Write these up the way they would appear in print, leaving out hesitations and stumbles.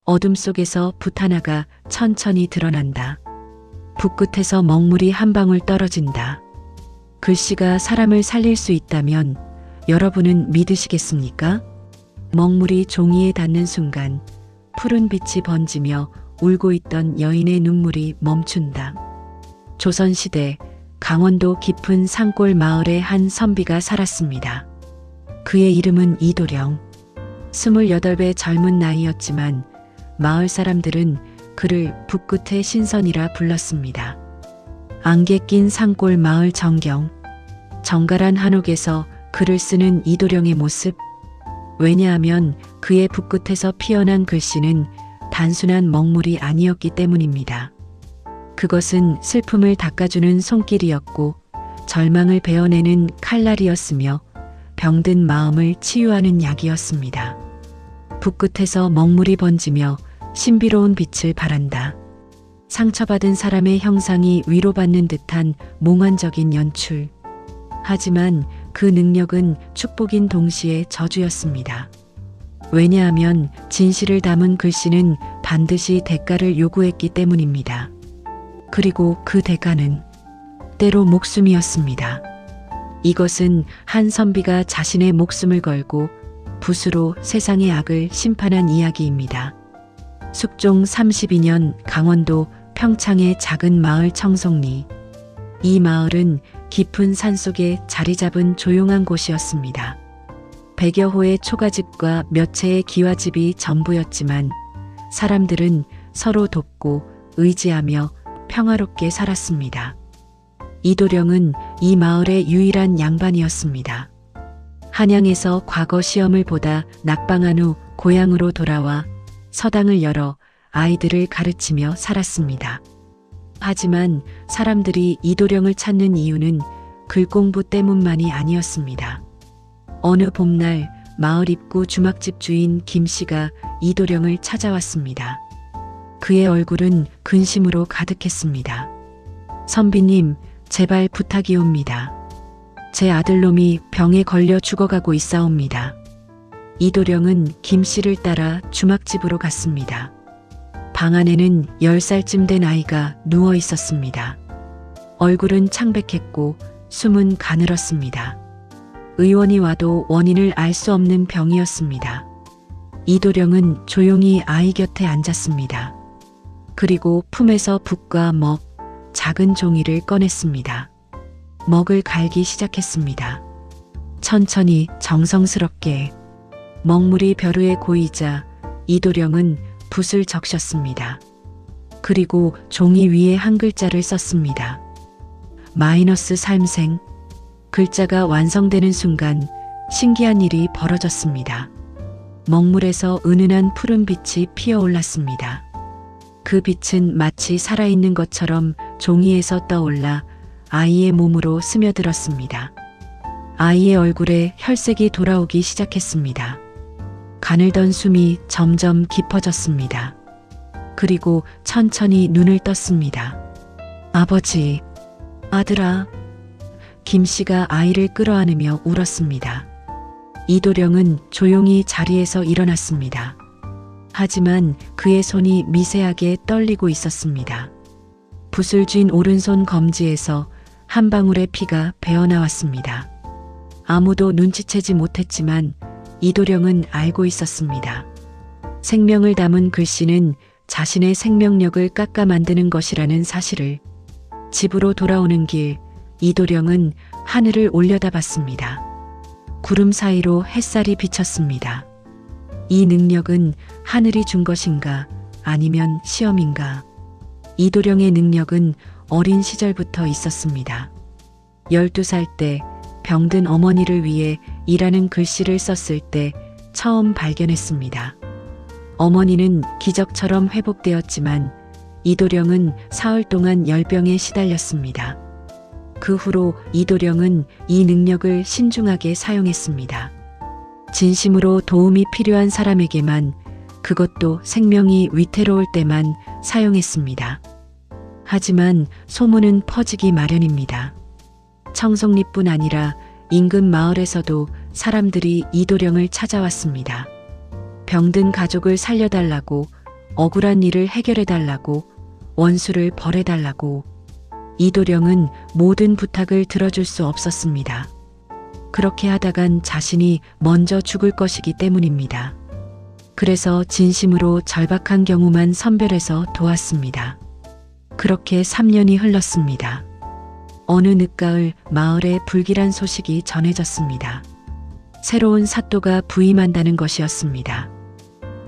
어둠 속에서 붓 하나가 천천히 드러난다. 붓 끝에서 먹물이 한 방울 떨어진다. 글씨가 사람을 살릴 수 있다면 여러분은 믿으시겠습니까? 먹물이 종이에 닿는 순간 푸른 빛이 번지며 울고 있던 여인의 눈물이 멈춘다. 조선시대 강원도 깊은 산골 마을에 한 선비가 살았습니다. 그의 이름은 이도령. 28의 젊은 나이였지만 마을 사람들은 그를 붓끝의 신선이라 불렀습니다. 안개 낀 산골 마을 정경. 정갈한 한옥에서 글을 쓰는 이도령의 모습. 왜냐하면 그의 붓끝에서 피어난 글씨는 단순한 먹물이 아니었기 때문입니다. 그것은 슬픔을 닦아주는 손길이었고 절망을 베어내는 칼날이었으며 병든 마음을 치유하는 약이었습니다. 붓끝에서 먹물이 번지며 신비로운 빛을 발한다. 상처받은 사람의 형상이 위로받는 듯한 몽환적인 연출. 하지만 그 능력은 축복인 동시에 저주였습니다. 왜냐하면 진실을 담은 글씨는 반드시 대가를 요구했기 때문입니다. 그리고 그 대가는 때로 목숨이었습니다. 이것은 한 선비가 자신의 목숨을 걸고 붓으로 세상의 악을 심판한 이야기입니다. 숙종 32년 강원도 평창의 작은 마을 청송리. 이 마을은 깊은 산속에 자리 잡은 조용한 곳이었습니다. 100여 호의 초가집과 몇 채의 기와집이 전부였지만 사람들은 서로 돕고 의지하며 평화롭게 살았습니다. 이도령은 이 마을의 유일한 양반이었습니다. 한양에서 과거 시험을 보다 낙방한 후 고향으로 돌아와 서당을 열어 아이들을 가르치며 살았습니다. 하지만 사람들이 이도령을 찾는 이유는 글공부 때문만이 아니었습니다. 어느 봄날 마을 입구 주막집 주인 김씨가 이도령을 찾아왔습니다. 그의 얼굴은 근심으로 가득했습니다. 선비님, 제발 부탁이옵니다. 제 아들놈이 병에 걸려 죽어가고 있사옵니다. 이도령은 김씨를 따라 주막집으로 갔습니다. 방 안에는 10살쯤 된 아이가 누워 있었습니다. 얼굴은 창백했고 숨은 가늘었습니다. 의원이 와도 원인을 알 수 없는 병이었습니다. 이도령은 조용히 아이 곁에 앉았습니다. 그리고 품에서 붓과 먹, 작은 종이를 꺼냈습니다. 먹을 갈기 시작했습니다. 천천히 정성스럽게. 먹물이 벼르에 고이자 이도령은 붓을 적셨습니다. 그리고 종이 위에 한 글자를 썼습니다. 마이너스 삶생. 글자가 완성되는 순간 신기한 일이 벌어졌습니다. 먹물에서 은은한 푸른 빛이 피어올랐습니다. 그 빛은 마치 살아있는 것처럼 종이에서 떠올라 아이의 몸으로 스며들었습니다. 아이의 얼굴에 혈색이 돌아오기 시작했습니다. 가늘던 숨이 점점 깊어졌습니다. 그리고 천천히 눈을 떴습니다. 아버지, 아들아. 김씨가 아이를 끌어안으며 울었습니다. 이도령은 조용히 자리에서 일어났습니다. 하지만 그의 손이 미세하게 떨리고 있었습니다. 붓을 쥔 오른손 검지에서 한 방울의 피가 배어나왔습니다. 아무도 눈치채지 못했지만 이도령은 알고 있었습니다. 생명을 담은 글씨는 자신의 생명력을 깎아 만드는 것이라는 사실을. 집으로 돌아오는 길, 이도령은 하늘을 올려다봤습니다. 구름 사이로 햇살이 비쳤습니다. 이 능력은 하늘이 준 것인가 아니면 시험인가? 이도령의 능력은 어린 시절부터 있었습니다. 12살 때 병든 어머니를 위해 이라는 글씨를 썼을 때 처음 발견했습니다. 어머니는 기적처럼 회복되었지만 이도령은 사흘 동안 열병에 시달렸습니다. 그 후로 이도령은 이 능력을 신중하게 사용했습니다. 진심으로 도움이 필요한 사람에게만, 그것도 생명이 위태로울 때만 사용했습니다. 하지만 소문은 퍼지기 마련입니다. 청송리뿐 아니라 인근 마을에서도 사람들이 이도령을 찾아왔습니다. 병든 가족을 살려달라고, 억울한 일을 해결해달라고, 원수를 벌해달라고. 이도령은 모든 부탁을 들어줄 수 없었습니다. 그렇게 하다간 자신이 먼저 죽을 것이기 때문입니다. 그래서 진심으로 절박한 경우만 선별해서 도왔습니다. 그렇게 3년이 흘렀습니다. 어느 늦가을 마을에 불길한 소식이 전해졌습니다. 새로운 사또가 부임한다는 것이었습니다.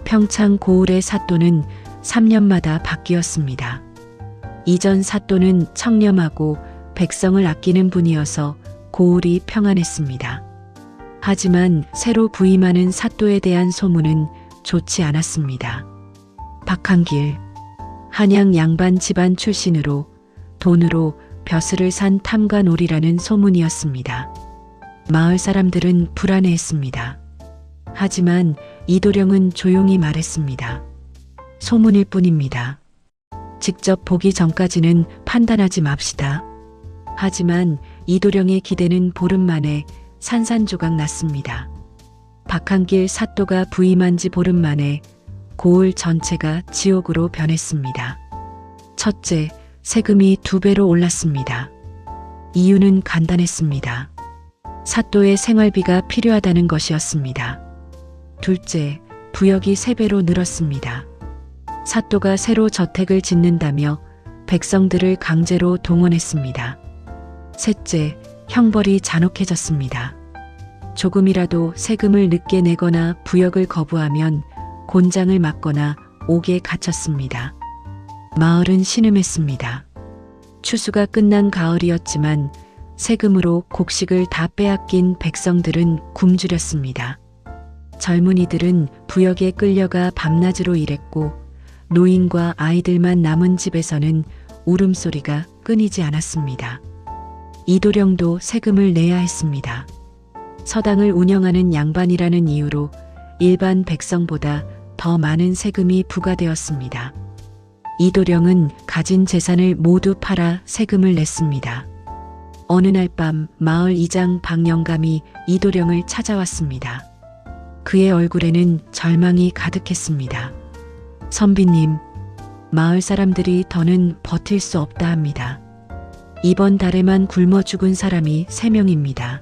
평창 고을의 사또는 3년마다 바뀌었습니다. 이전 사또는 청렴하고 백성을 아끼는 분이어서 고을이 평안했습니다. 하지만 새로 부임하는 사또에 대한 소문은 좋지 않았습니다. 박한길, 한양 양반 집안 출신으로 돈으로 벼슬을 산 탐관오리라는 소문이었습니다. 마을 사람들은 불안해했습니다. 하지만 이도령은 조용히 말했습니다. 소문일 뿐입니다. 직접 보기 전까지는 판단하지 맙시다. 하지만 이도령의 기대는 보름 만에 산산조각 났습니다. 박한길 사또가 부임한 지 보름 만에 고을 전체가 지옥으로 변했습니다. 첫째, 세금이 2배로 올랐습니다. 이유는 간단했습니다. 사또의 생활비가 필요하다는 것이었습니다. 둘째, 부역이 3배로 늘었습니다. 사또가 새로 저택을 짓는다며 백성들을 강제로 동원했습니다. 셋째, 형벌이 잔혹해졌습니다. 조금이라도 세금을 늦게 내거나 부역을 거부하면 곤장을 맞거나 옥에 갇혔습니다. 마을은 신음했습니다. 추수가 끝난 가을이었지만 세금으로 곡식을 다 빼앗긴 백성들은 굶주렸습니다. 젊은이들은 부역에 끌려가 밤낮으로 일했고 노인과 아이들만 남은 집에서는 울음소리가 끊이지 않았습니다. 이도령도 세금을 내야 했습니다. 서당을 운영하는 양반이라는 이유로 일반 백성보다 더 많은 세금이 부과되었습니다. 이도령은 가진 재산을 모두 팔아 세금을 냈습니다. 어느 날 밤 마을 이장 박영감이 이도령을 찾아왔습니다. 그의 얼굴에는 절망이 가득했습니다. 선비님, 마을 사람들이 더는 버틸 수 없다 합니다. 이번 달에만 굶어 죽은 사람이 3명입니다.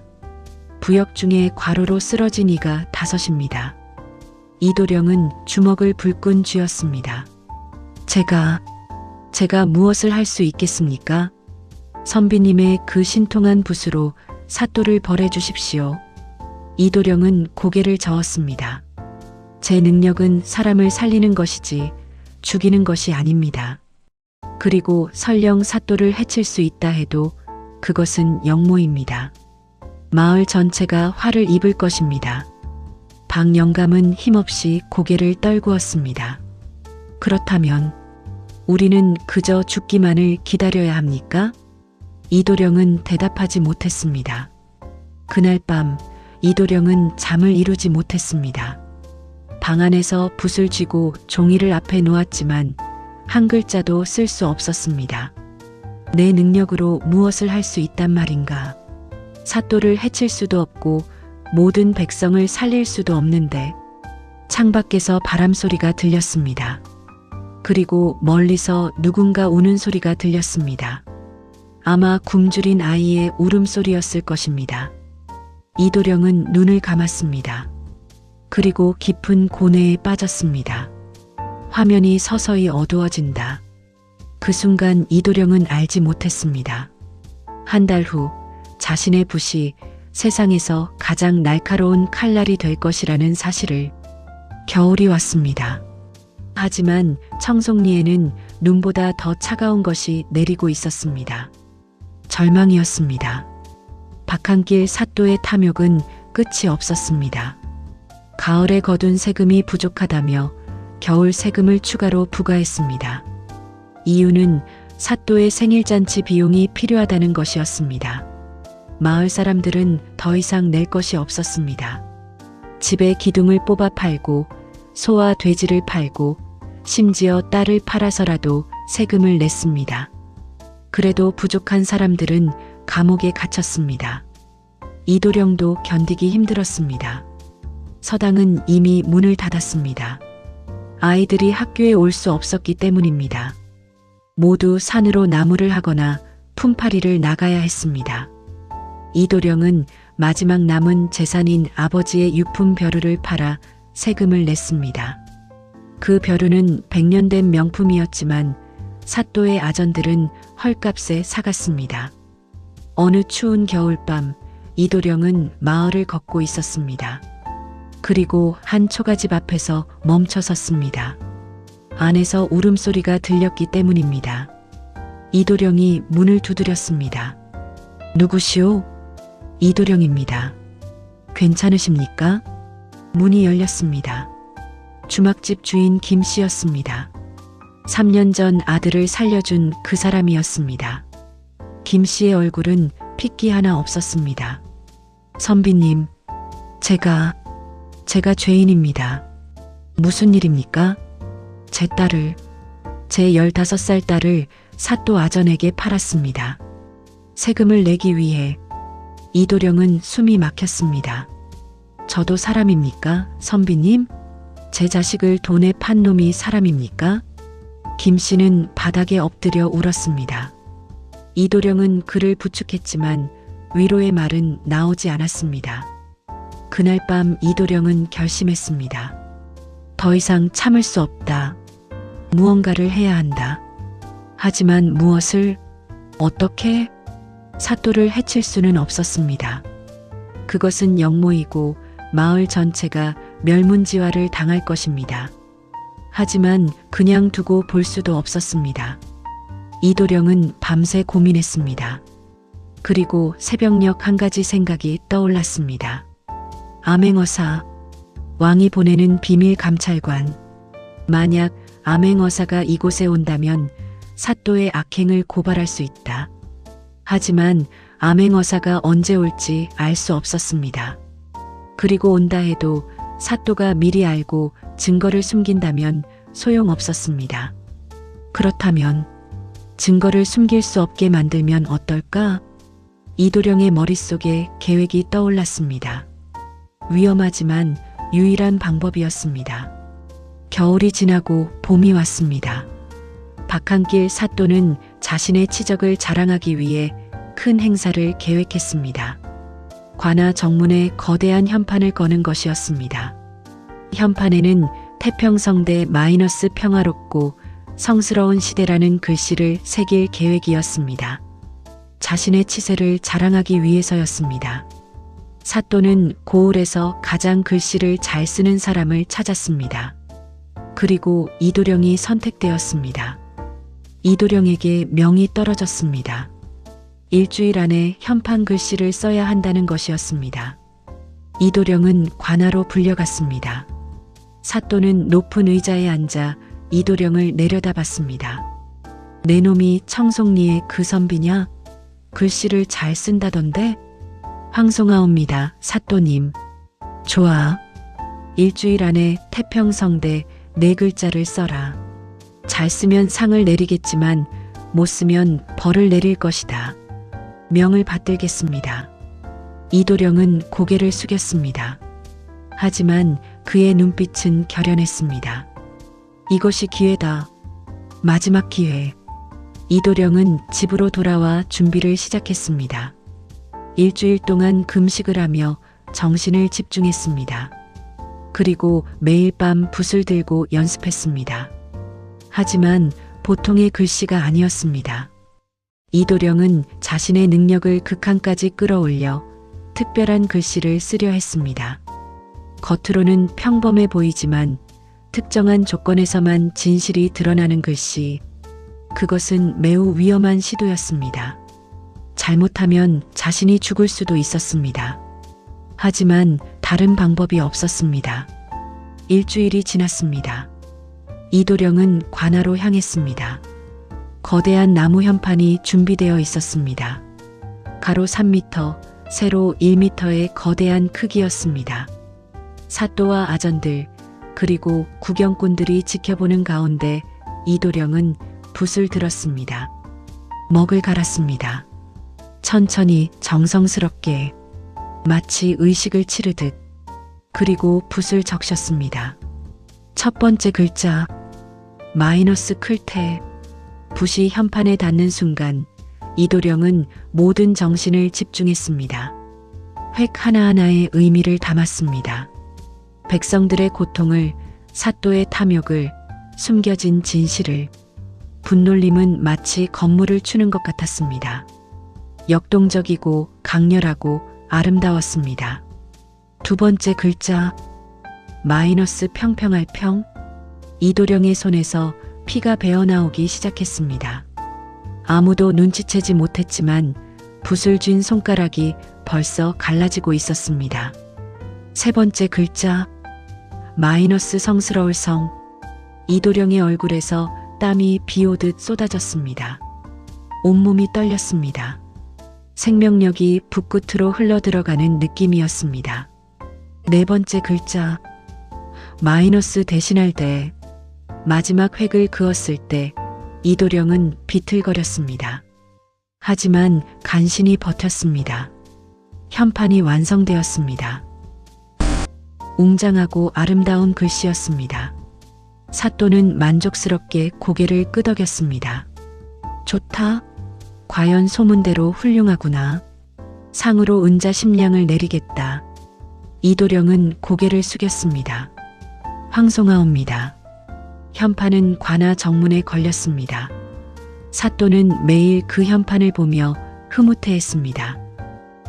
부역 중에 과로로 쓰러진 이가 5입니다. 이도령은 주먹을 불끈 쥐었습니다. 제가 무엇을 할 수 있겠습니까? 선비님의 그 신통한 붓으로 사또를 벌해 주십시오. 이도령은 고개를 저었습니다. 제 능력은 사람을 살리는 것이지 죽이는 것이 아닙니다. 그리고 설령 사또를 해칠 수 있다 해도 그것은 역모입니다. 마을 전체가 화를 입을 것입니다. 박영감은 힘없이 고개를 떨구었습니다. 그렇다면 우리는 그저 죽기만을 기다려야 합니까? 이도령은 대답하지 못했습니다. 그날 밤 이도령은 잠을 이루지 못했습니다. 방 안에서 붓을 쥐고 종이를 앞에 놓았지만 한 글자도 쓸 수 없었습니다. 내 능력으로 무엇을 할 수 있단 말인가? 사또를 해칠 수도 없고 모든 백성을 살릴 수도 없는데. 창밖에서 바람소리가 들렸습니다. 그리고 멀리서 누군가 우는 소리가 들렸습니다. 아마 굶주린 아이의 울음소리였을 것입니다. 이도령은 눈을 감았습니다. 그리고 깊은 고뇌에 빠졌습니다. 화면이 서서히 어두워진다. 그 순간 이도령은 알지 못했습니다. 한 달 후 자신의 붓이 세상에서 가장 날카로운 칼날이 될 것이라는 사실을. 겨울이 왔습니다. 하지만 청송리에는 눈보다 더 차가운 것이 내리고 있었습니다. 절망이었습니다. 박한길 사또의 탐욕은 끝이 없었습니다. 가을에 거둔 세금이 부족하다며 겨울 세금을 추가로 부과했습니다. 이유는 사또의 생일잔치 비용이 필요하다는 것이었습니다. 마을 사람들은 더 이상 낼 것이 없었습니다. 집에 기둥을 뽑아 팔고 소와 돼지를 팔고 심지어 딸을 팔아서라도 세금을 냈습니다. 그래도 부족한 사람들은 감옥에 갇혔습니다. 이도령도 견디기 힘들었습니다. 서당은 이미 문을 닫았습니다. 아이들이 학교에 올 수 없었기 때문입니다. 모두 산으로 나무를 하거나 품팔이를 나가야 했습니다. 이도령은 마지막 남은 재산인 아버지의 유품 벼루를 팔아 세금을 냈습니다. 그 벼루는 100년 된 명품이었지만 사또의 아전들은 헐값에 사갔습니다. 어느 추운 겨울밤 이도령은 마을을 걷고 있었습니다. 그리고 한 초가집 앞에서 멈춰 섰습니다. 안에서 울음소리가 들렸기 때문입니다. 이도령이 문을 두드렸습니다. 누구시오? 이도령입니다. 괜찮으십니까? 문이 열렸습니다. 주막집 주인 김 씨였습니다. 3년 전 아들을 살려준 그 사람이었습니다. 김 씨의 얼굴은 핏기 하나 없었습니다. 선비님, 제가 죄인입니다. 무슨 일입니까? 제 15살 딸을 사또 아전에게 팔았습니다. 세금을 내기 위해. 이도령은 숨이 막혔습니다. 저도 사람입니까, 선비님? 제 자식을 돈에 판 놈이 사람입니까? 김 씨는 바닥에 엎드려 울었습니다. 이도령은 그를 부축했지만 위로의 말은 나오지 않았습니다. 그날 밤 이도령은 결심했습니다. 더 이상 참을 수 없다. 무언가를 해야 한다. 하지만 무엇을, 어떻게? 사또를 해칠 수는 없었습니다. 그것은 역모이고 마을 전체가 멸문지화를 당할 것입니다. 하지만 그냥 두고 볼 수도 없었습니다. 이도령은 밤새 고민했습니다. 그리고 새벽녘 한 가지 생각이 떠올랐습니다. 암행어사, 왕이 보내는 비밀 감찰관. 만약 암행어사가 이곳에 온다면 사또의 악행을 고발할 수 있다. 하지만 암행어사가 언제 올지 알 수 없었습니다. 그리고 온다 해도 사또가 미리 알고 증거를 숨긴다면 소용없었습니다. 그렇다면 증거를 숨길 수 없게 만들면 어떨까? 이도령의 머릿속에 계획이 떠올랐습니다. 위험하지만 유일한 방법이었습니다. 겨울이 지나고 봄이 왔습니다. 박한길 사또는 자신의 치적을 자랑하기 위해 큰 행사를 계획했습니다. 관아 정문에 거대한 현판을 거는 것이었습니다. 현판에는 태평성대 마이너스 평화롭고 성스러운 시대라는 글씨를 새길 계획이었습니다. 자신의 치세를 자랑하기 위해서였습니다. 사또는 고을에서 가장 글씨를 잘 쓰는 사람을 찾았습니다. 그리고 이도령이 선택되었습니다. 이도령에게 명이 떨어졌습니다. 일주일 안에 현판 글씨를 써야 한다는 것이었습니다. 이도령은 관아로 불려갔습니다. 사또는 높은 의자에 앉아 이도령을 내려다봤습니다. 내 놈이 청송리의 그 선비냐? 글씨를 잘 쓴다던데? 황송하옵니다, 사또님. 좋아. 일주일 안에 태평성대 4글자를 써라. 잘 쓰면 상을 내리겠지만 못 쓰면 벌을 내릴 것이다. 명을 받들겠습니다. 이도령은 고개를 숙였습니다. 하지만 그의 눈빛은 결연했습니다. 이것이 기회다. 마지막 기회. 이도령은 집으로 돌아와 준비를 시작했습니다. 일주일 동안 금식을 하며 정신을 집중했습니다. 그리고 매일 밤 붓을 들고 연습했습니다. 하지만 보통의 글씨가 아니었습니다. 이도령은 자신의 능력을 극한까지 끌어올려 특별한 글씨를 쓰려 했습니다. 겉으로는 평범해 보이지만 특정한 조건에서만 진실이 드러나는 글씨. 그것은 매우 위험한 시도였습니다. 잘못하면 자신이 죽을 수도 있었습니다. 하지만 다른 방법이 없었습니다. 일주일이 지났습니다. 이도령은 관아로 향했습니다. 거대한 나무 현판이 준비되어 있었습니다. 가로 3m, 세로 1m의 거대한 크기였습니다. 사또와 아전들, 그리고 구경꾼들이 지켜보는 가운데 이도령은 붓을 들었습니다. 먹을 갈았습니다. 천천히 정성스럽게 마치 의식을 치르듯. 그리고 붓을 적셨습니다. 첫 번째 글자 마이너스 클테. 붓이 현판에 닿는 순간 이도령은 모든 정신을 집중했습니다. 획 하나하나의 의미를 담았습니다. 백성들의 고통을, 사또의 탐욕을, 숨겨진 진실을. 분놀림은 마치 건물을 추는 것 같았습니다. 역동적이고 강렬하고 아름다웠습니다. 두 번째 글자 마이너스 평평할 평. 이도령의 손에서 피가 배어나오기 시작했습니다. 아무도 눈치채지 못했지만 붓을 쥔 손가락이 벌써 갈라지고 있었습니다. 세 번째 글자 마이너스 성스러울 성. 이도령의 얼굴에서 땀이 비오듯 쏟아졌습니다. 온몸이 떨렸습니다. 생명력이 붓끝으로 흘러들어가는 느낌이었습니다. 네 번째 글자 마이너스 대신할 때. 마지막 획을 그었을 때 이도령은 비틀거렸습니다. 하지만 간신히 버텼습니다. 현판이 완성되었습니다. 웅장하고 아름다운 글씨였습니다. 사또는 만족스럽게 고개를 끄덕였습니다. 좋다. 과연 소문대로 훌륭하구나. 상으로 은자 10냥을 내리겠다. 이도령은 고개를 숙였습니다. 황송하옵니다. 현판은 관아 정문에 걸렸습니다. 사또는 매일 그 현판을 보며 흐뭇해했습니다.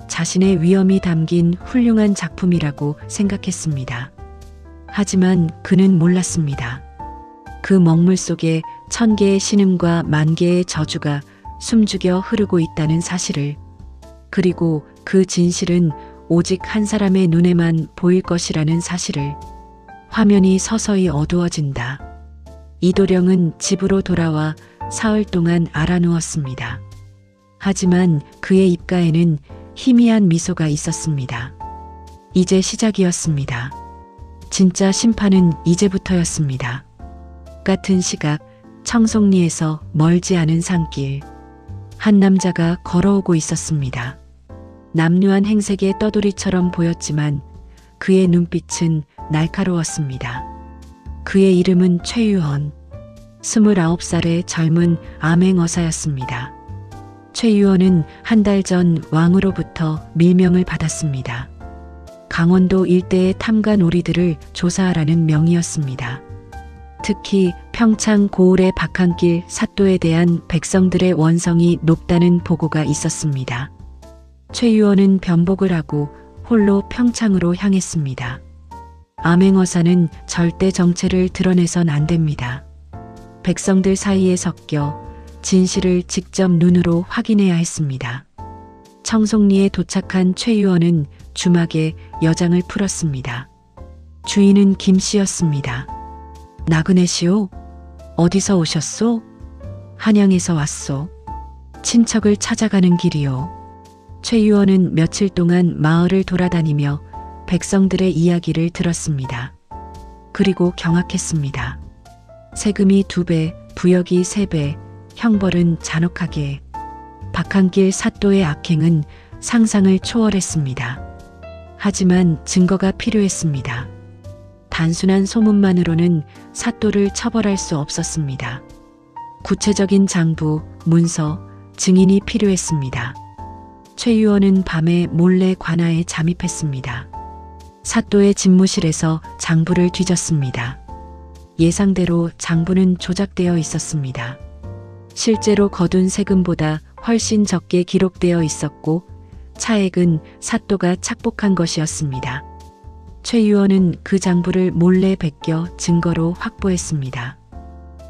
자신의 위엄이 담긴 훌륭한 작품이라고 생각했습니다. 하지만 그는 몰랐습니다. 그 먹물 속에 1000개의 신음과 10,000개의 저주가 숨죽여 흐르고 있다는 사실을. 그리고 그 진실은 오직 한 사람의 눈에만 보일 것이라는 사실을. 화면이 서서히 어두워진다. 이도령은 집으로 돌아와 사흘 동안 알아누웠습니다. 하지만 그의 입가에는 희미한 미소가 있었습니다. 이제 시작이었습니다. 진짜 심판은 이제부터였습니다. 같은 시각 청송리에서 멀지 않은 산길. 한 남자가 걸어오고 있었습니다. 남루한 행색의 떠돌이처럼 보였지만 그의 눈빛은 날카로웠습니다. 그의 이름은 최유헌. 29살의 젊은 암행어사였습니다. 최유헌은 한 달 전 왕으로부터 밀명을 받았습니다. 강원도 일대의 탐관 오리들을 조사하라는 명이었습니다. 특히 평창 고을의 박한길 사또에 대한 백성들의 원성이 높다는 보고가 있었습니다. 최유헌은 변복을 하고 홀로 평창으로 향했습니다. 암행어사는 절대 정체를 드러내선 안 됩니다. 백성들 사이에 섞여 진실을 직접 눈으로 확인해야 했습니다. 청송리에 도착한 최유헌은 주막에 여장을 풀었습니다. 주인은 김씨였습니다. 나그네시오? 어디서 오셨소? 한양에서 왔소. 친척을 찾아가는 길이요. 최유헌은 며칠 동안 마을을 돌아다니며 백성들의 이야기를 들었습니다. 그리고 경악했습니다. 세금이 2배, 부역이 3배, 형벌은 잔혹하게. 박한길 사또의 악행은 상상을 초월했습니다. 하지만 증거가 필요했습니다. 단순한 소문만으로는 사또를 처벌할 수 없었습니다. 구체적인 장부, 문서, 증인이 필요했습니다. 최유헌은 밤에 몰래 관아에 잠입했습니다. 사또의 집무실에서 장부를 뒤졌습니다. 예상대로 장부는 조작되어 있었습니다. 실제로 거둔 세금보다 훨씬 적게 기록되어 있었고 차액은 사또가 착복한 것이었습니다. 최유헌은 그 장부를 몰래 베껴 증거로 확보했습니다.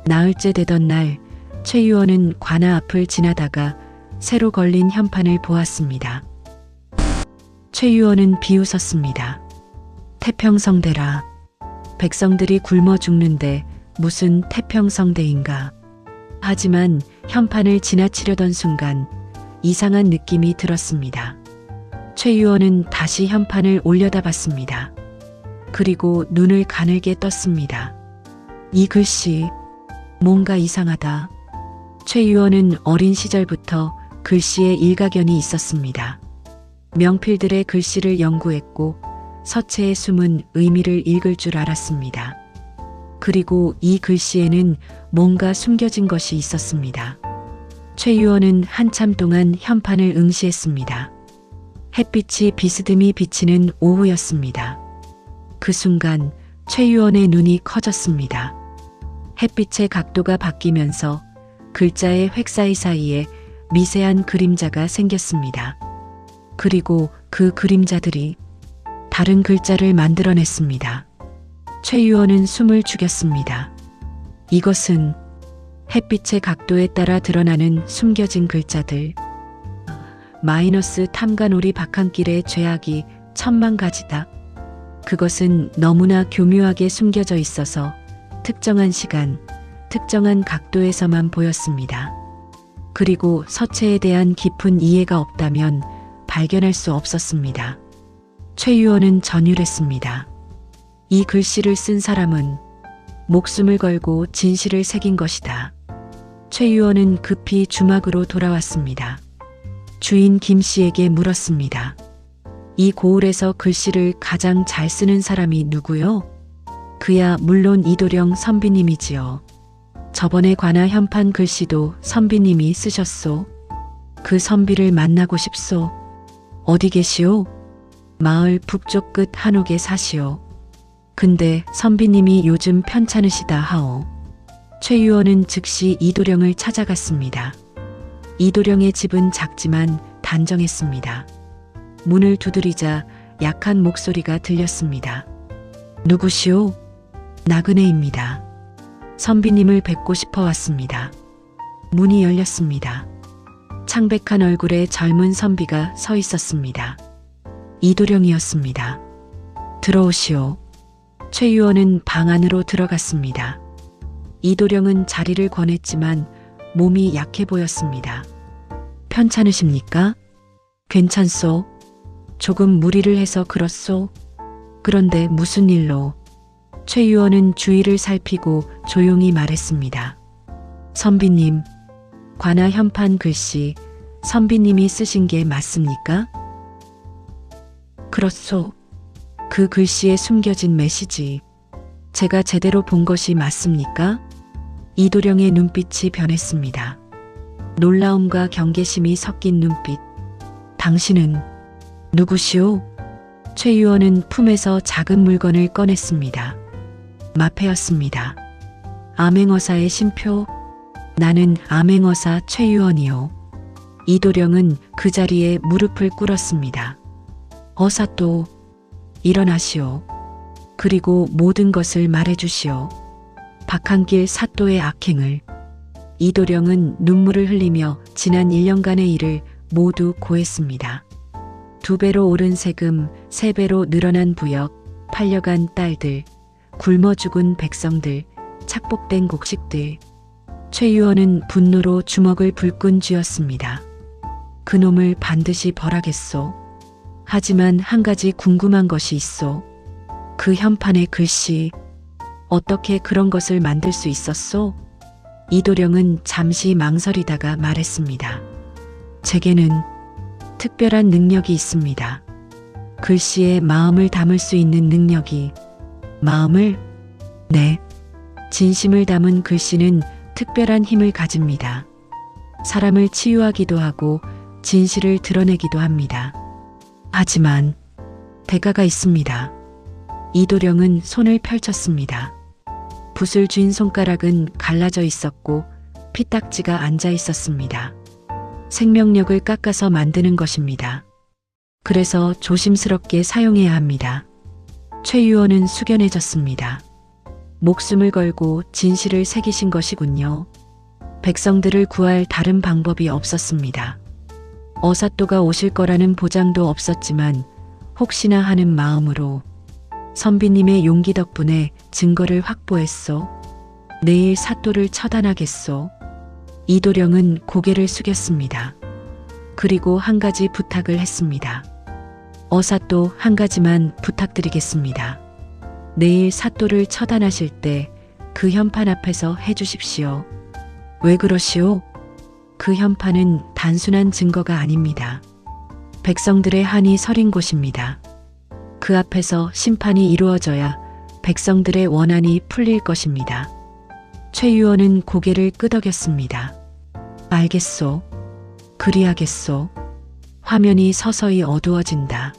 나흘째 되던 날 최유헌은 관아 앞을 지나다가 새로 걸린 현판을 보았습니다. 최유헌은 비웃었습니다. 태평성대라. 백성들이 굶어 죽는데 무슨 태평성대인가. 하지만 현판을 지나치려던 순간 이상한 느낌이 들었습니다. 최유헌은 다시 현판을 올려다봤습니다. 그리고 눈을 가늘게 떴습니다. 이 글씨, 뭔가 이상하다. 최유헌은 어린 시절부터 글씨에 일가견이 있었습니다. 명필들의 글씨를 연구했고 서체에 숨은 의미를 읽을 줄 알았습니다. 그리고 이 글씨에는 뭔가 숨겨진 것이 있었습니다. 최유원은 한참 동안 현판을 응시했습니다. 햇빛이 비스듬히 비치는 오후였습니다. 그 순간 최유원의 눈이 커졌습니다. 햇빛의 각도가 바뀌면서 글자의 획 사이사이에 미세한 그림자가 생겼습니다. 그리고 그 그림자들이 다른 글자를 만들어냈습니다. 최유원은 숨을 죽였습니다. 이것은 햇빛의 각도에 따라 드러나는 숨겨진 글자들. 마이너스 탐관오리 박한길의 죄악이 천만 가지다. 그것은 너무나 교묘하게 숨겨져 있어서 특정한 시간, 특정한 각도에서만 보였습니다. 그리고 서체에 대한 깊은 이해가 없다면 발견할 수 없었습니다. 최유원은 전율했습니다. 이 글씨를 쓴 사람은 목숨을 걸고 진실을 새긴 것이다. 최유원은 급히 주막으로 돌아왔습니다. 주인 김 씨에게 물었습니다. 이 고을에서 글씨를 가장 잘 쓰는 사람이 누구요? 그야 물론 이도령 선비님이지요. 저번에 관아 현판 글씨도 선비님이 쓰셨소. 그 선비를 만나고 싶소. 어디 계시오? 마을 북쪽 끝 한옥에 사시오. 근데 선비님이 요즘 편찮으시다 하오. 최유원은 즉시 이도령을 찾아갔습니다. 이도령의 집은 작지만 단정했습니다. 문을 두드리자 약한 목소리가 들렸습니다. 누구시오? 나그네입니다. 선비님을 뵙고 싶어 왔습니다. 문이 열렸습니다. 창백한 얼굴에 젊은 선비가 서 있었습니다. 이도령이었습니다. 들어오시오. 최유원은 방 안으로 들어갔습니다. 이도령은 자리를 권했지만 몸이 약해 보였습니다. 편찮으십니까? 괜찮소. 조금 무리를 해서 그렇소. 그런데 무슨 일로? 최유원은 주위를 살피고 조용히 말했습니다. 선비님, 관아 현판 글씨 선비님이 쓰신 게 맞습니까? 그렇소. 그 글씨에 숨겨진 메시지 제가 제대로 본 것이 맞습니까? 이도령의 눈빛이 변했습니다. 놀라움과 경계심이 섞인 눈빛. 당신은 누구시오? 최유원은 품에서 작은 물건을 꺼냈습니다. 마패였습니다. 암행어사의 신표. 나는 암행어사 최유원이요. 이도령은 그 자리에 무릎을 꿇었습니다. 어사또 일어나시오. 그리고 모든 것을 말해주시오. 박한길 사또의 악행을. 이도령은 눈물을 흘리며 지난 1년간의 일을 모두 고했습니다. 2배로 오른 세금, 3배로 늘어난 부역, 팔려간 딸들, 굶어 죽은 백성들, 착복된 곡식들. 최유원은 분노로 주먹을 불끈 쥐었습니다. 그놈을 반드시 벌하겠소. 하지만 한 가지 궁금한 것이 있소. 그 현판의 글씨, 어떻게 그런 것을 만들 수 있었소? 이도령은 잠시 망설이다가 말했습니다. 제게는 특별한 능력이 있습니다. 글씨에 마음을 담을 수 있는 능력이. 마음을? 네. 진심을 담은 글씨는 특별한 힘을 가집니다. 사람을 치유하기도 하고 진실을 드러내기도 합니다. 하지만 대가가 있습니다. 이도령은 손을 펼쳤습니다. 붓을 쥔 손가락은 갈라져 있었고 피딱지가 앉아 있었습니다. 생명력을 깎아서 만드는 것입니다. 그래서 조심스럽게 사용해야 합니다. 최유원은 숙연해졌습니다. 목숨을 걸고 진실을 새기신 것이군요. 백성들을 구할 다른 방법이 없었습니다. 어사또가 오실 거라는 보장도 없었지만 혹시나 하는 마음으로 선비님의 용기 덕분에 증거를 확보했소. 내일 사또를 처단하겠소. 이도령은 고개를 숙였습니다. 그리고 한 가지 부탁을 했습니다. 어사또 한 가지만 부탁드리겠습니다. 내일 사또를 처단하실 때 그 현판 앞에서 해주십시오. 왜 그러시오? 그 현판은 단순한 증거가 아닙니다. 백성들의 한이 서린 곳입니다. 그 앞에서 심판이 이루어져야 백성들의 원한이 풀릴 것입니다. 최유원은 고개를 끄덕였습니다. 알겠소. 그리하겠소. 화면이 서서히 어두워진다.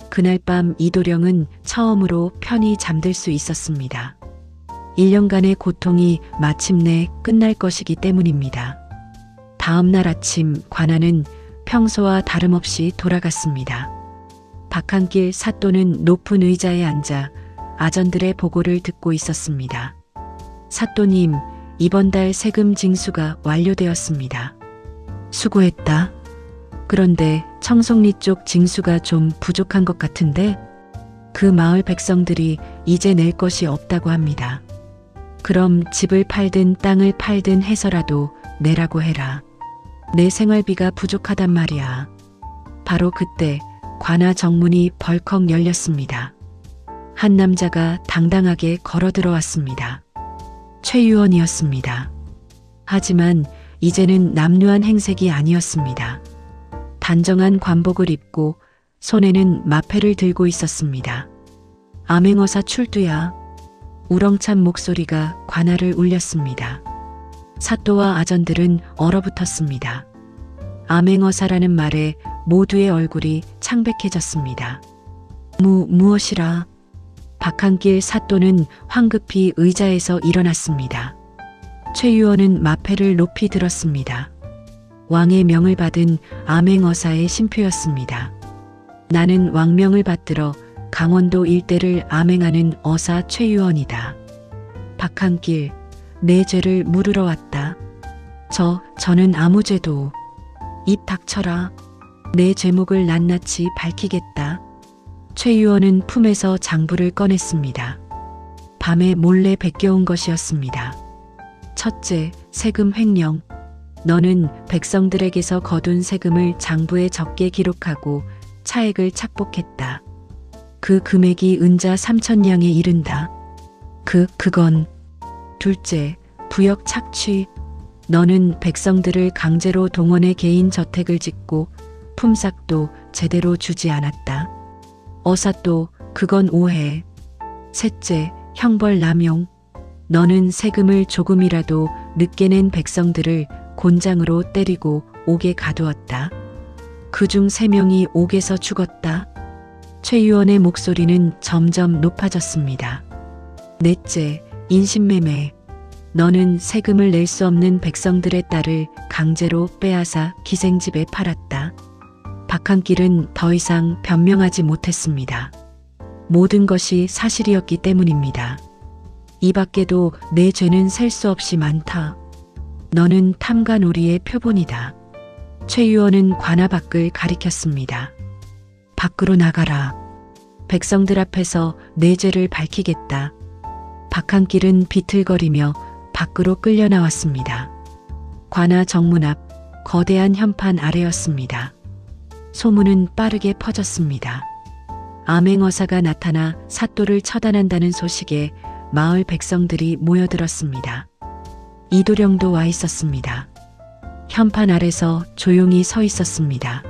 그날 밤 이도령은 처음으로 편히 잠들 수 있었습니다. 1년간의 고통이 마침내 끝날 것이기 때문입니다. 다음 날 아침 관아는 평소와 다름없이 돌아갔습니다. 박한길 사또는 높은 의자에 앉아 아전들의 보고를 듣고 있었습니다. 사또님, 이번 달 세금 징수가 완료되었습니다. 수고했다. 그런데 청송리 쪽 징수가 좀 부족한 것 같은데 그 마을 백성들이 이제 낼 것이 없다고 합니다. 그럼 집을 팔든 땅을 팔든 해서라도 내라고 해라. 내 생활비가 부족하단 말이야. 바로 그때 관아 정문이 벌컥 열렸습니다. 한 남자가 당당하게 걸어 들어왔습니다. 최유원이었습니다. 하지만 이제는 남루한 행색이 아니었습니다. 단정한 관복을 입고 손에는 마패를 들고 있었습니다. 암행어사 출두야. 우렁찬 목소리가 관아를 울렸습니다. 사또와 아전들은 얼어붙었습니다. 암행어사라는 말에 모두의 얼굴이 창백해졌습니다. 무엇이라? 박한길 사또는 황급히 의자에서 일어났습니다. 최유원은 마패를 높이 들었습니다. 왕의 명을 받은 암행어사의 신표였습니다. 나는 왕명을 받들어 강원도 일대를 암행하는 어사 최유원이다. 박한길, 내 죄를 물으러 왔다. 저는 아무 죄도. 입 닥쳐라. 내 죄목을 낱낱이 밝히겠다. 최유원은 품에서 장부를 꺼냈습니다. 밤에 몰래 베껴온 것이었습니다. 첫째, 세금 횡령. 너는 백성들에게서 거둔 세금을 장부에 적게 기록하고 차액을 착복했다. 그 금액이 은자 3,000냥에 이른다. 그건. 둘째, 부역 착취. 너는 백성들을 강제로 동원해 개인 저택을 짓고 품삯도 제대로 주지 않았다. 어사또, 그건 오해. 셋째, 형벌 남용. 너는 세금을 조금이라도 늦게 낸 백성들을 곤장으로 때리고 옥에 가두었다. 그중 3명이 옥에서 죽었다. 최유원의 목소리는 점점 높아졌습니다. 넷째, 인신매매. 너는 세금을 낼 수 없는 백성들의 딸을 강제로 빼앗아 기생집에 팔았다. 박한길은 더 이상 변명하지 못했습니다. 모든 것이 사실이었기 때문입니다. 이 밖에도 내 죄는 셀 수 없이 많다. 너는 탐관오리의 표본이다. 최유원은 관아 밖을 가리켰습니다. 밖으로 나가라. 백성들 앞에서 내 죄를 밝히겠다. 박한길은 비틀거리며 밖으로 끌려 나왔습니다. 관아 정문 앞 거대한 현판 아래였습니다. 소문은 빠르게 퍼졌습니다. 암행어사가 나타나 사또를 처단한다는 소식에 마을 백성들이 모여들었습니다. 이도령도 와 있었습니다. 현판 아래서 조용히 서 있었습니다.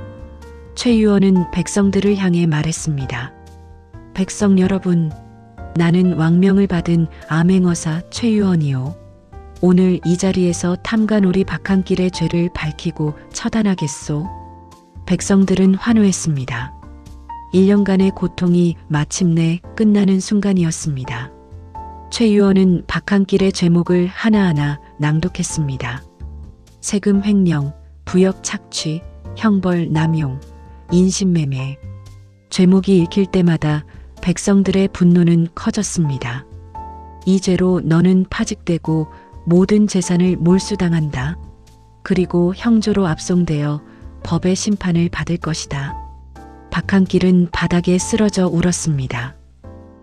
최유원은 백성들을 향해 말했습니다. 백성 여러분, 나는 왕명을 받은 암행어사 최유원이요. 오늘 이 자리에서 탐관오리 박한길의 죄를 밝히고 처단하겠소. 백성들은 환호했습니다. 1년간의 고통이 마침내 끝나는 순간이었습니다. 최유원은 박한길의 죄목을 하나하나 낭독했습니다. 세금 횡령, 부역 착취, 형벌 남용, 인신매매. 죄목이 읽힐 때마다 백성들의 분노는 커졌습니다. 이 죄로 너는 파직되고 모든 재산을 몰수당한다. 그리고 형조로 압송되어 법의 심판을 받을 것이다. 박한길은 바닥에 쓰러져 울었습니다.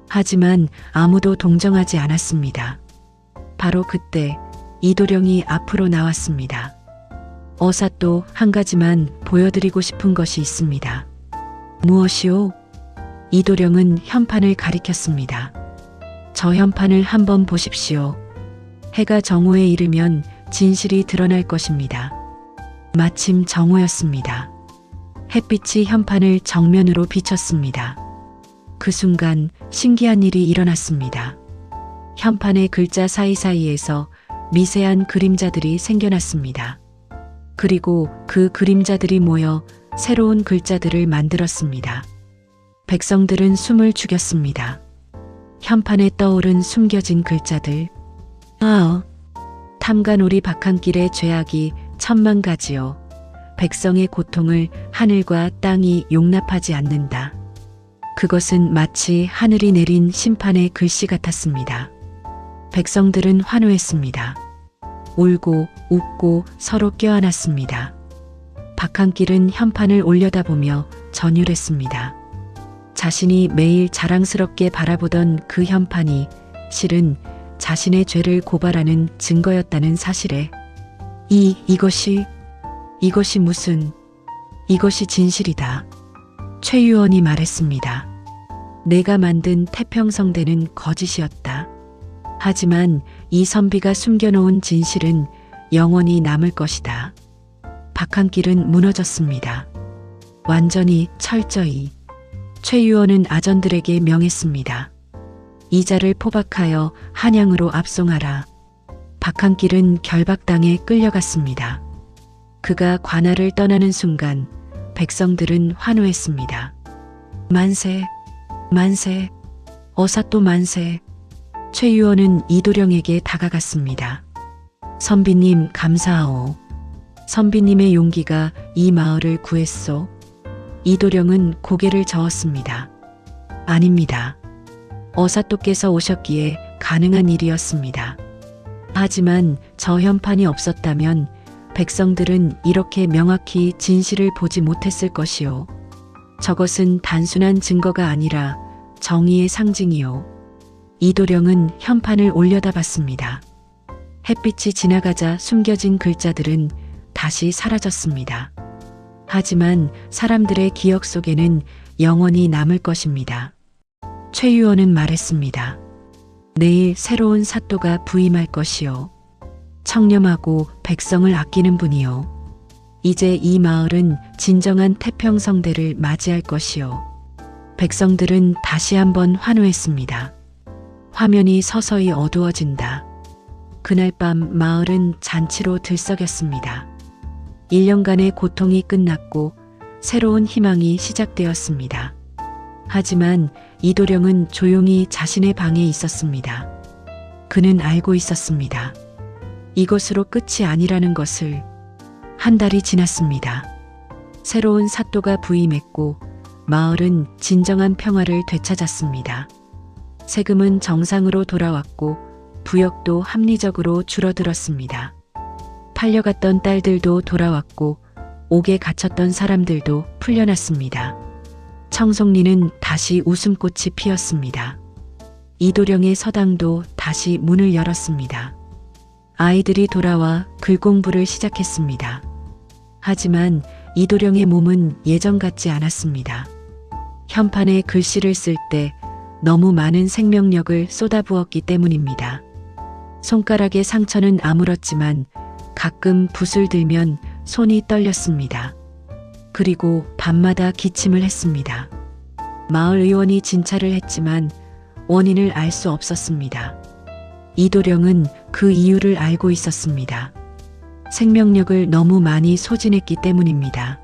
하지만 아무도 동정하지 않았습니다. 바로 그때 이도령이 앞으로 나왔습니다. 어사또 한 가지만 보여드리고 싶은 것이 있습니다. 무엇이오? 이도령은 현판을 가리켰습니다. 저 현판을 한번 보십시오. 해가 정오에 이르면 진실이 드러날 것입니다. 마침 정오였습니다. 햇빛이 현판을 정면으로 비쳤습니다. 그 순간 신기한 일이 일어났습니다. 현판의 글자 사이사이에서 미세한 그림자들이 생겨났습니다. 그리고 그 그림자들이 모여 새로운 글자들을 만들었습니다. 백성들은 숨을 죽였습니다. 현판에 떠오른 숨겨진 글자들. 탐관오리 박한길의 죄악이 천만 가지요. 백성의 고통을 하늘과 땅이 용납하지 않는다. 그것은 마치 하늘이 내린 심판의 글씨 같았습니다. 백성들은 환호했습니다. 울고 웃고 서로 껴안았습니다. 박한길은 현판을 올려다보며 전율했습니다. 자신이 매일 자랑스럽게 바라보던 그 현판이 실은 자신의 죄를 고발하는 증거였다는 사실에 이것이 진실이다. 최유원이 말했습니다. 내가 만든 태평성대는 거짓이었다. 하지만 이 선비가 숨겨놓은 진실은 영원히 남을 것이다. 박한길은 무너졌습니다. 완전히 철저히. 최유원은 아전들에게 명했습니다. 이자를 포박하여 한양으로 압송하라. 박한길은 결박당에 끌려갔습니다. 그가 관할을 떠나는 순간 백성들은 환호했습니다. 만세, 만세, 어사또 만세. 최유원은 이도령에게 다가갔습니다. 선비님 감사하오. 선비님의 용기가 이 마을을 구했소. 이도령은 고개를 저었습니다. 아닙니다. 어사또께서 오셨기에 가능한 일이었습니다. 하지만 저 현판이 없었다면 백성들은 이렇게 명확히 진실을 보지 못했을 것이요. 저것은 단순한 증거가 아니라 정의의 상징이요. 이도령은 현판을 올려다봤습니다. 햇빛이 지나가자 숨겨진 글자들은 다시 사라졌습니다. 하지만 사람들의 기억 속에는 영원히 남을 것입니다. 최유원은 말했습니다. 내일 새로운 사또가 부임할 것이요. 청렴하고 백성을 아끼는 분이요. 이제 이 마을은 진정한 태평성대를 맞이할 것이요. 백성들은 다시 한번 환호했습니다. 화면이 서서히 어두워진다. 그날 밤 마을은 잔치로 들썩였습니다. 1년간의 고통이 끝났고 새로운 희망이 시작되었습니다. 하지만 이도령은 조용히 자신의 방에 있었습니다. 그는 알고 있었습니다. 이것으로 끝이 아니라는 것을. 한 달이 지났습니다. 새로운 사또가 부임했고 마을은 진정한 평화를 되찾았습니다. 세금은 정상으로 돌아왔고 부역도 합리적으로 줄어들었습니다. 팔려갔던 딸들도 돌아왔고 옥에 갇혔던 사람들도 풀려났습니다. 청송리는 다시 웃음꽃이 피었습니다. 이도령의 서당도 다시 문을 열었습니다. 아이들이 돌아와 글 공부를 시작했습니다. 하지만 이도령의 몸은 예전 같지 않았습니다. 현판에 글씨를 쓸 때 너무 많은 생명력을 쏟아부었기 때문입니다. 손가락의 상처는 아물었지만 가끔 붓을 들면 손이 떨렸습니다. 그리고 밤마다 기침을 했습니다. 마을 의원이 진찰을 했지만 원인을 알 수 없었습니다. 이도령은 그 이유를 알고 있었습니다. 생명력을 너무 많이 소진했기 때문입니다.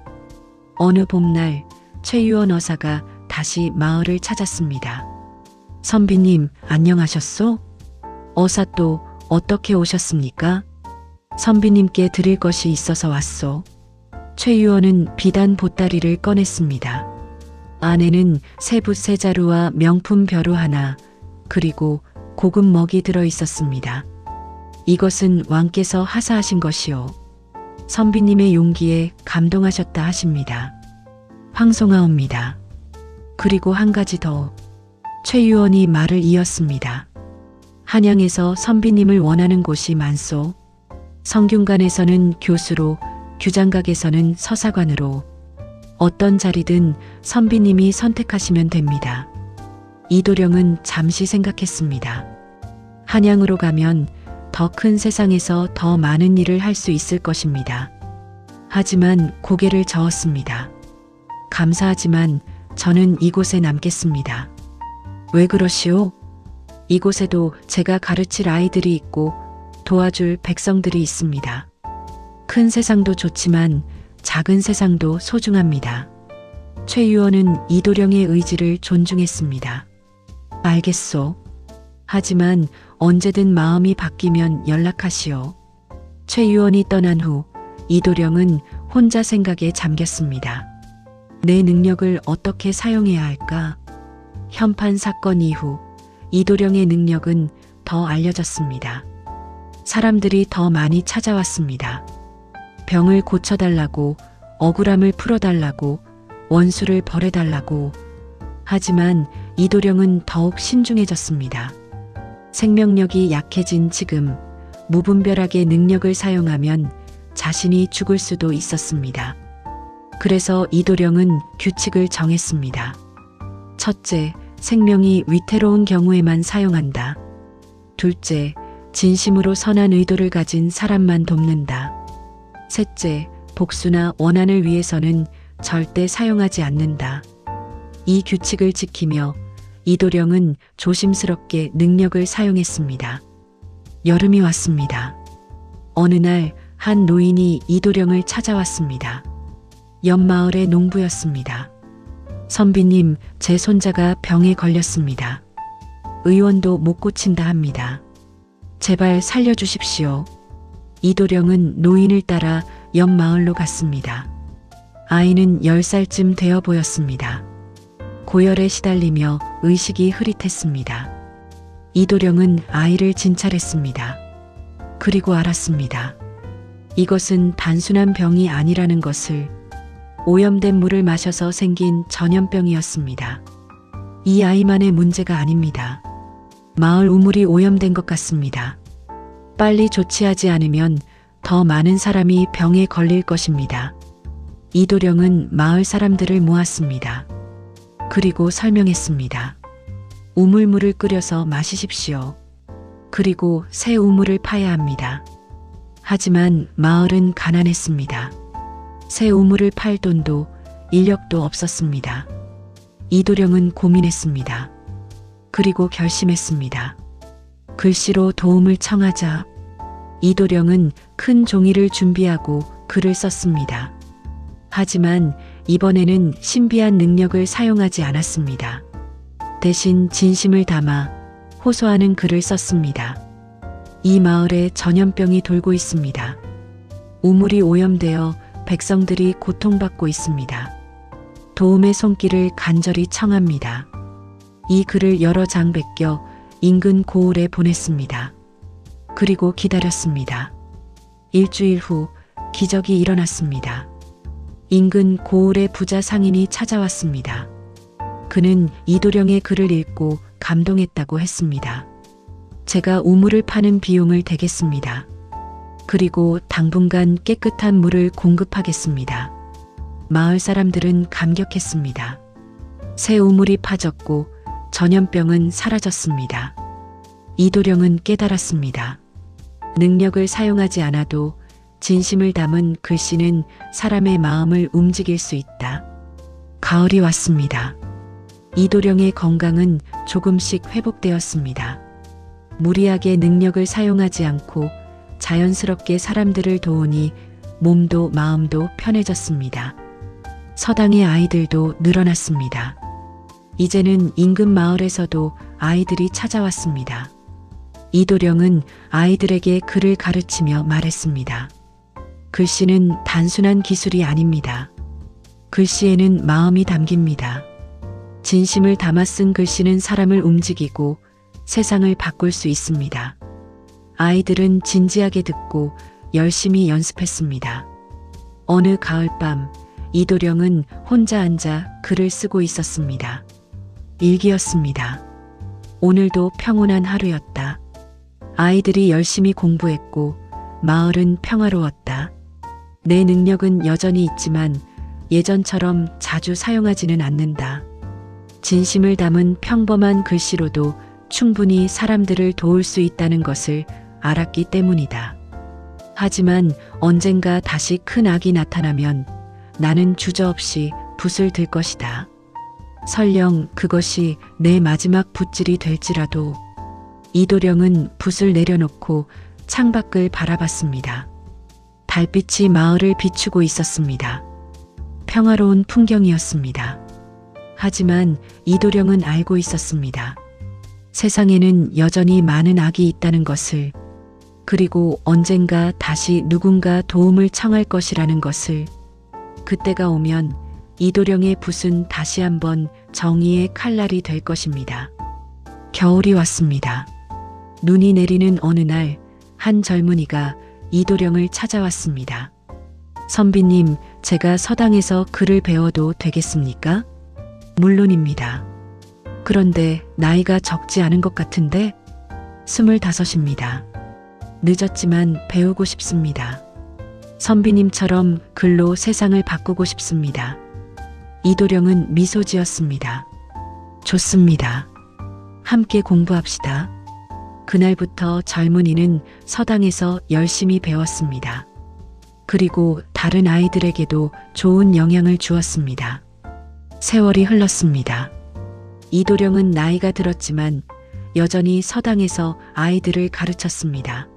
어느 봄날 최유원 어사가 다시 마을을 찾았습니다. 선비님 안녕하셨소? 어사 또 어떻게 오셨습니까? 선비님께 드릴 것이 있어서 왔소. 최유원은 비단 보따리를 꺼냈습니다. 안에는 새붓 세 자루와 명품 벼루 하나, 그리고 고급 먹이 들어 있었습니다. 이것은 왕께서 하사하신 것이요. 선비님의 용기에 감동하셨다 하십니다. 황송하옵니다. 그리고 한 가지 더. 최유원이 말을 이었습니다. 한양에서 선비님을 원하는 곳이 많소. 성균관에서는 교수로, 규장각에서는 서사관으로. 어떤 자리든 선비님이 선택하시면 됩니다. 이도령은 잠시 생각했습니다. 한양으로 가면 더 큰 세상에서 더 많은 일을 할 수 있을 것입니다. 하지만 고개를 저었습니다. 감사하지만 저는 이곳에 남겠습니다. 왜 그러시오? 이곳에도 제가 가르칠 아이들이 있고 도와줄 백성들이 있습니다. 큰 세상도 좋지만 작은 세상도 소중합니다. 최 의원은 이도령의 의지를 존중했습니다. 알겠소. 하지만 언제든 마음이 바뀌면 연락하시오. 최 의원이 떠난 후 이도령은 혼자 생각에 잠겼습니다. 내 능력을 어떻게 사용해야 할까? 현판 사건 이후 이도령의 능력은 더 알려졌습니다. 사람들이 더 많이 찾아왔습니다. 병을 고쳐달라고, 억울함을 풀어달라고, 원수를 벌해달라고. 하지만 이도령은 더욱 신중해졌습니다. 생명력이 약해진 지금 무분별하게 능력을 사용하면 자신이 죽을 수도 있었습니다. 그래서 이도령은 규칙을 정했습니다. 첫째, 생명이 위태로운 경우에만 사용한다. 둘째, 진심으로 선한 의도를 가진 사람만 돕는다. 셋째, 복수나 원한을 위해서는 절대 사용하지 않는다. 이 규칙을 지키며 이도령은 조심스럽게 능력을 사용했습니다. 여름이 왔습니다. 어느 날 한 노인이 이도령을 찾아왔습니다. 옆 마을의 농부였습니다. 선비님, 제 손자가 병에 걸렸습니다. 의원도 못 고친다 합니다. 제발 살려주십시오. 이도령은 노인을 따라 옆 마을로 갔습니다. 아이는 10살쯤 되어 보였습니다. 고열에 시달리며 의식이 흐릿했습니다. 이도령은 아이를 진찰했습니다. 그리고 알았습니다. 이것은 단순한 병이 아니라는 것을. 오염된 물을 마셔서 생긴 전염병이었습니다. 이 아이만의 문제가 아닙니다. 마을 우물이 오염된 것 같습니다. 빨리 조치하지 않으면 더 많은 사람이 병에 걸릴 것입니다. 이도령은 마을 사람들을 모았습니다. 그리고 설명했습니다. 우물물을 끓여서 마시십시오. 그리고 새 우물을 파야 합니다. 하지만 마을은 가난했습니다. 새 우물을 팔 돈도 인력도 없었습니다. 이도령은 고민했습니다. 그리고 결심했습니다. 글씨로 도움을 청하자. 이도령은 큰 종이를 준비하고 글을 썼습니다. 하지만 이번에는 신비한 능력을 사용하지 않았습니다. 대신 진심을 담아 호소하는 글을 썼습니다. 이 마을에 전염병이 돌고 있습니다. 우물이 오염되어 백성들이 고통받고 있습니다. 도움의 손길을 간절히 청합니다. 이 글을 여러 장 베껴 인근 고을에 보냈습니다. 그리고 기다렸습니다. 일주일 후 기적이 일어났습니다. 인근 고을의 부자 상인이 찾아왔습니다. 그는 이도령의 글을 읽고 감동했다고 했습니다. 제가 우물을 파는 비용을 대겠습니다. 그리고 당분간 깨끗한 물을 공급하겠습니다. 마을 사람들은 감격했습니다. 새 우물이 파졌고 전염병은 사라졌습니다. 이도령은 깨달았습니다. 능력을 사용하지 않아도 진심을 담은 글씨는 사람의 마음을 움직일 수 있다. 가을이 왔습니다. 이도령의 건강은 조금씩 회복되었습니다. 무리하게 능력을 사용하지 않고 자연스럽게 사람들을 도우니 몸도 마음도 편해졌습니다. 서당의 아이들도 늘어났습니다. 이제는 인근 마을에서도 아이들이 찾아왔습니다. 이도령은 아이들에게 글을 가르치며 말했습니다. 글씨는 단순한 기술이 아닙니다. 글씨에는 마음이 담깁니다. 진심을 담아 쓴 글씨는 사람을 움직이고 세상을 바꿀 수 있습니다. 아이들은 진지하게 듣고 열심히 연습했습니다. 어느 가을밤 이도령은 혼자 앉아 글을 쓰고 있었습니다. 일기였습니다. 오늘도 평온한 하루였다. 아이들이 열심히 공부했고 마을은 평화로웠다. 내 능력은 여전히 있지만 예전처럼 자주 사용하지는 않는다. 진심을 담은 평범한 글씨로도 충분히 사람들을 도울 수 있다는 것을 알았기 때문이다. 하지만 언젠가 다시 큰 악이 나타나면 나는 주저없이 붓을 들 것이다. 설령 그것이 내 마지막 붓질이 될지라도. 이도령은 붓을 내려놓고 창밖을 바라봤습니다. 달빛이 마을을 비추고 있었습니다. 평화로운 풍경이었습니다. 하지만 이도령은 알고 있었습니다. 세상에는 여전히 많은 악이 있다는 것을, 그리고 언젠가 다시 누군가 도움을 청할 것이라는 것을. 그때가 오면 이도령의 붓은 다시 한번 정의의 칼날이 될 것입니다. 겨울이 왔습니다. 눈이 내리는 어느 날, 한 젊은이가 이도령을 찾아왔습니다. 선비님, 제가 서당에서 글을 배워도 되겠습니까? 물론입니다. 그런데 나이가 적지 않은 것 같은데? 25입니다. 늦었지만 배우고 싶습니다. 선비님처럼 글로 세상을 바꾸고 싶습니다. 이도령은 미소 지었습니다. 좋습니다. 함께 공부합시다. 그날부터 젊은이는 서당에서 열심히 배웠습니다. 그리고 다른 아이들에게도 좋은 영향을 주었습니다. 세월이 흘렀습니다. 이도령은 나이가 들었지만 여전히 서당에서 아이들을 가르쳤습니다.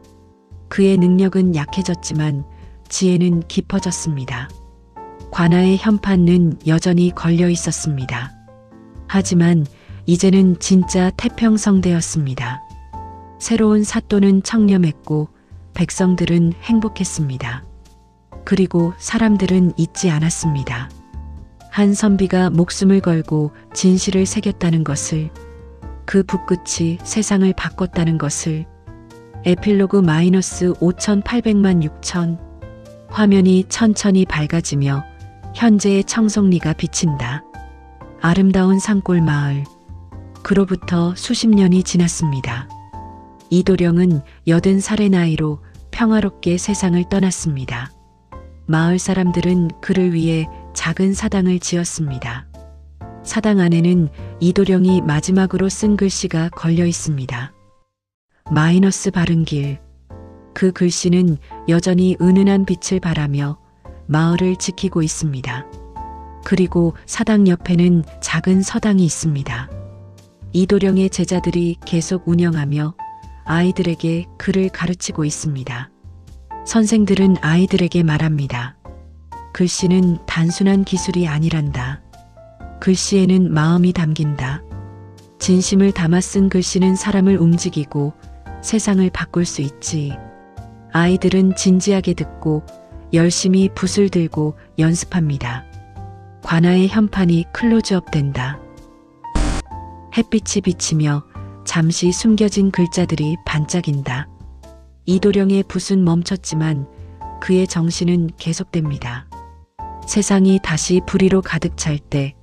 그의 능력은 약해졌지만 지혜는 깊어졌습니다. 관아의 현판은 여전히 걸려 있었습니다. 하지만 이제는 진짜 태평성대였습니다. 새로운 사또는 청렴했고 백성들은 행복했습니다. 그리고 사람들은 잊지 않았습니다. 한 선비가 목숨을 걸고 진실을 새겼다는 것을, 그 붓끝이 세상을 바꿨다는 것을. 에필로그 -5800만 6천. 화면이 천천히 밝아지며 현재의 청송리가 비친다. 아름다운 산골 마을. 그로부터 수십 년이 지났습니다. 이도령은 80살의 나이로 평화롭게 세상을 떠났습니다. 마을 사람들은 그를 위해 작은 사당을 지었습니다. 사당 안에는 이도령이 마지막으로 쓴 글씨가 걸려 있습니다. 마이너스 바른 길. 그 글씨는 여전히 은은한 빛을 발하며 마을을 지키고 있습니다. 그리고 사당 옆에는 작은 서당이 있습니다. 이도령의 제자들이 계속 운영하며 아이들에게 글을 가르치고 있습니다. 선생들은 아이들에게 말합니다. 글씨는 단순한 기술이 아니란다. 글씨에는 마음이 담긴다. 진심을 담아 쓴 글씨는 사람을 움직이고 세상을 바꿀 수 있지. 아이들은 진지하게 듣고 열심히 붓을 들고 연습합니다. 관아의 현판이 클로즈업 된다. 햇빛이 비치며 잠시 숨겨진 글자들이 반짝인다. 이도령의 붓은 멈췄지만 그의 정신은 계속됩니다. 세상이 다시 불의로 가득 찰 때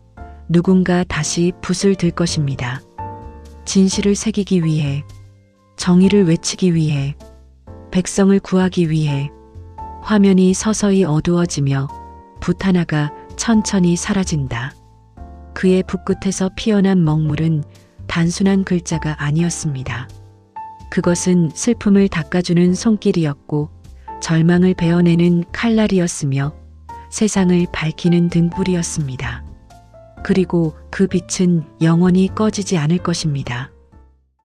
누군가 다시 붓을 들 것입니다. 진실을 새기기 위해, 정의를 외치기 위해, 백성을 구하기 위해. 화면이 서서히 어두워지며 붓 하나가 천천히 사라진다. 그의 붓끝에서 피어난 먹물은 단순한 글자가 아니었습니다. 그것은 슬픔을 닦아주는 손길이었고 절망을 베어내는 칼날이었으며 세상을 밝히는 등불이었습니다. 그리고 그 빛은 영원히 꺼지지 않을 것입니다.